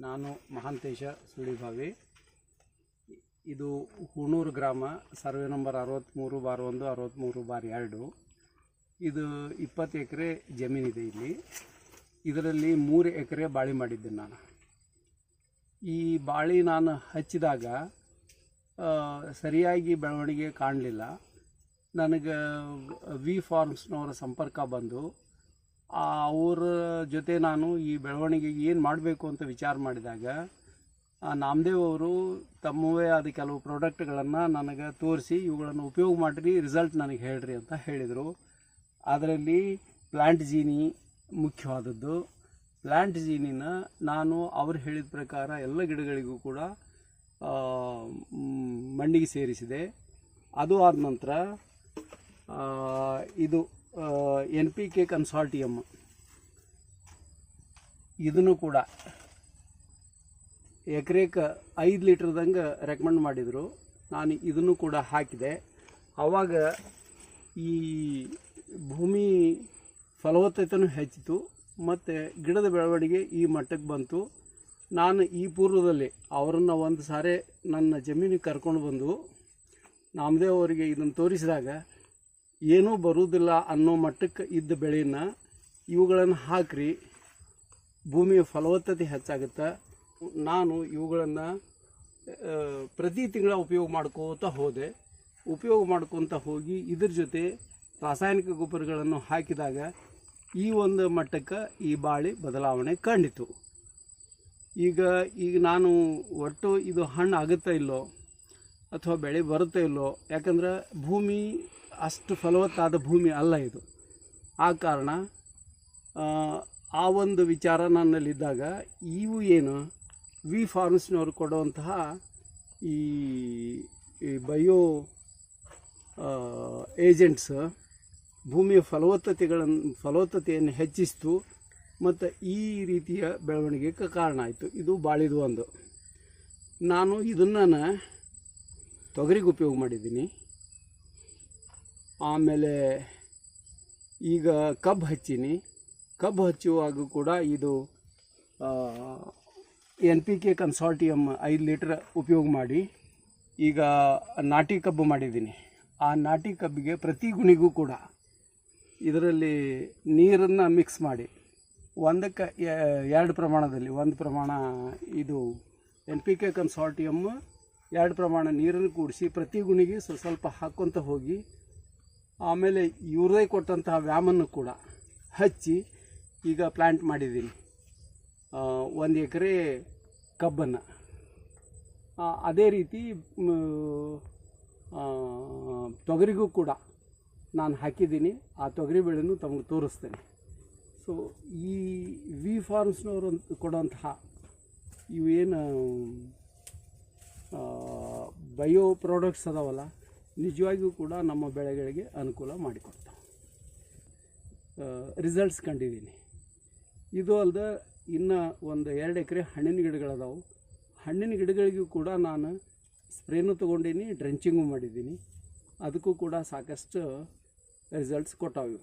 ನಾನು ಮಹಾಂತೇಶ ಸುಳಿಭಾವಿ. ಇದು ಹುಣೂರು ಗ್ರಾಮ, ಸರ್ವೆ ನಂಬರ್ 63/1 63/2. ಇದು 20 ಎಕರೆ ಜಮೀನಿದೆ. ಇಲ್ಲಿ ಇದರಲ್ಲಿ 3 ಎಕರೆ ಬಾಳೆ ಮಾಡಿದ್ದೇನೆ ನಾನು. ಈ ಬಾಳೆ ನಾನು ಹಚ್ಚಿದಾಗ ಸರಿಯಾಗಿ ಬೆಳವಣಿಗೆ ಕಾಣಲಿಲ್ಲ. ನನಗೆ ವಿ ಫಾರ್ಮ್ಸ್ನವರ ಸಂಪರ್ಕ ಬಂದು ಅವರ ಜೊತೆ ನಾನು ಈ ಬೆಳವಣಿಗೆಗೆ ಏನು ಮಾಡಬೇಕು ಅಂತ ವಿಚಾರ ಮಾಡಿದಾಗ ನಾಮದೇವ್ ಅವರು ತಮ್ಮವೇ ಆದ ಕೆಲವು ಪ್ರಾಡಕ್ಟ್ಗಳನ್ನು ನನಗೆ ತೋರಿಸಿ, ಇವುಗಳನ್ನು ಉಪಯೋಗ ಮಾಡಿರಿ, ರಿಸಲ್ಟ್ ನನಗೆ ಹೇಳ್ರಿ ಅಂತ ಹೇಳಿದರು. ಅದರಲ್ಲಿ ಪ್ಲ್ಯಾಂಟ್ ಜೀನಿ ಮುಖ್ಯವಾದದ್ದು. ಪ್ಲ್ಯಾಂಟ್ ಜೀನಿನ ನಾನು ಅವರು ಹೇಳಿದ ಪ್ರಕಾರ ಎಲ್ಲ ಗಿಡಗಳಿಗೂ ಕೂಡ ಮಣ್ಣಿಗೆ ಸೇರಿಸಿದೆ. ಅದು ಆದ ನಂತರ ಇದು NPK ಕನ್ಸಾರ್ಟಿಯಮ್, ಇದನ್ನು ಕೂಡ ಎಕರೆಗೆ 5 ಲೀಟ್ರ್ದಂಗೆ ರೆಕಮೆಂಡ್ ಮಾಡಿದರು. ನಾನು ಇದನ್ನು ಕೂಡ ಹಾಕಿದೆ. ಆವಾಗ ಈ ಭೂಮಿ ಫಲವತ್ತತೆಯೂ ಹೆಚ್ಚಿತು ಮತ್ತು ಗಿಡದ ಬೆಳವಣಿಗೆ ಈ ಮಟ್ಟಕ್ಕೆ ಬಂತು. ನಾನು ಈ ಪೂರ್ವದಲ್ಲಿ ಅವರನ್ನು ಒಂದು ಸಾರಿ ನನ್ನ ಜಮೀನಿಗೆ ಕರ್ಕೊಂಡು ಬಂದು ನಾಮದೇವ್ ಅವರಿಗೆ ಇದನ್ನು ತೋರಿಸಿದಾಗ ಏನೂ ಬರುವುದಿಲ್ಲ ಅನ್ನೋ ಮಟ್ಟಕ್ಕೆ ಇದ್ದ ಬೆಳೆಯನ್ನು ಇವುಗಳನ್ನು ಹಾಕ್ರಿ, ಭೂಮಿಯ ಫಲವತ್ತತೆ ಹೆಚ್ಚಾಗುತ್ತೆ. ನಾನು ಇವುಗಳನ್ನು ಪ್ರತಿ ತಿಂಗಳ ಉಪಯೋಗ ಮಾಡ್ಕೋತ ಹೋಗಿ ಇದ್ರ ಜೊತೆ ರಾಸಾಯನಿಕ ಗೊಬ್ಬರಗಳನ್ನು ಹಾಕಿದಾಗ ಈ ಒಂದು ಮಟ್ಟಕ್ಕೆ ಈ ಬಾಳೆ ಬದಲಾವಣೆ ಕಂಡಿತು. ಈಗ ನಾನು ಒಟ್ಟು ಇದು ಹಣ್ಣು ಆಗುತ್ತಾ ಇಲ್ಲೋ ಅಥವಾ ಬೆಳೆ ಬರುತ್ತಾ ಇಲ್ಲೋ, ಯಾಕಂದ್ರೆ ಭೂಮಿ ಅಷ್ಟು ಫಲವತ್ತಾದ ಭೂಮಿ ಅಲ್ಲ ಇದು. ಆ ಕಾರಣ ಆ ಒಂದು ವಿಚಾರ ನನ್ನಲ್ಲಿದ್ದಾಗ ಇವು ಏನು ವಿ ಫಾರ್ಮ್ಸ್ನವರು ಕೊಡುವಂತಹ ಈ ಏಜೆಂಟ್ಸ್ ಭೂಮಿಯ ಫಲವತ್ತತೆಯನ್ನು ಹೆಚ್ಚಿಸಿತು ಮತ್ತು ಈ ರೀತಿಯ ಬೆಳವಣಿಗೆಗೆ ಕಾರಣ ಆಯಿತು. ಇದು ಬಾಳಿದು ಒಂದು. ನಾನು ಇದನ್ನು ತೊಗರಿಗೆ ಉಪಯೋಗ ಮಾಡಿದ್ದೀನಿ. ಆಮೇಲೆ ಈಗ ಕಬ್ಬು ಹಚ್ಚುವಾಗ ಕೂಡ ಇದು NPK ಕನ್ಸಾರ್ಟಿಯಮ್ 5 ಲೀಟ್ರ್ ಉಪಯೋಗ ಮಾಡಿ ಈಗ ನಾಟಿ ಕಬ್ಬು ಮಾಡಿದ್ದೀನಿ. ಆ ನಾಟಿ ಕಬ್ಬಿಗೆ ಪ್ರತಿ ಗುಣಿಗೂ ಕೂಡ ಇದರಲ್ಲಿ ನೀರನ್ನು ಮಿಕ್ಸ್ ಮಾಡಿ ಒಂದಕ್ಕೆ 2 ಪ್ರಮಾಣದಲ್ಲಿ, 1 ಪ್ರಮಾಣ ಇದು NPK ಕನ್ಸಾರ್ಟಿಯಮ್, 2 ಪ್ರಮಾಣ ನೀರನ್ನು ಕೂಡಿಸಿ ಪ್ರತಿ ಗುಣಿಗೆ ಸ್ವಲ್ಪ ಹಾಕ್ಕೊತ ಹೋಗಿ ಆಮೇಲೆ ಇವ್ರದೇ ಕೊಟ್ಟಂತಹ ವ್ಯಾಮನ್ನು ಕೂಡ ಹಚ್ಚಿ ಈಗ ಪ್ಲ್ಯಾಂಟ್ ಮಾಡಿದ್ದೀನಿ 1 ಎಕರೆ ಕಬ್ಬನ್ನು. ಅದೇ ರೀತಿ ತೊಗರಿಗೂ ಕೂಡ ನಾನು ಹಾಕಿದ್ದೀನಿ. ಆ ತೊಗರಿ ಬೆಳೆನೂ ತಮಗೆ ತೋರಿಸ್ತೇನೆ. ಸೊ ಈ ವಿ ಫಾರ್ಮ್ಸ್ನವರು ಕೊಡುವಂತಹ ಇವೇನು ಬಯೋ ಪ್ರಾಡಕ್ಟ್ಸ್ ಅದಾವಲ್ಲ, ನಿಜವಾಗಿಯೂ ಕೂಡ ನಮ್ಮ ಬೆಳೆಗಳಿಗೆ ಅನುಕೂಲ ಮಾಡಿಕೊಡ್ತಾವೆ. ರಿಸಲ್ಟ್ಸ್ ಕಂಡಿದ್ದೀನಿ. ಇದು ಅಲ್ಲದೆ ಇನ್ನು ಒಂದು 2 ಎಕರೆ ಹಣ್ಣಿನ ಗಿಡಗಳದಾವು. ಹಣ್ಣಿನ ಗಿಡಗಳಿಗೂ ಕೂಡ ನಾನು ಸ್ಪ್ರೇನೂ ತೊಗೊಂಡೀನಿ, ಡ್ರೆಂಚಿಂಗು ಮಾಡಿದ್ದೀನಿ. ಅದಕ್ಕೂ ಕೂಡ ಸಾಕಷ್ಟು ರಿಸಲ್ಟ್ಸ್ ಕೊಟ್ಟಾವೆ.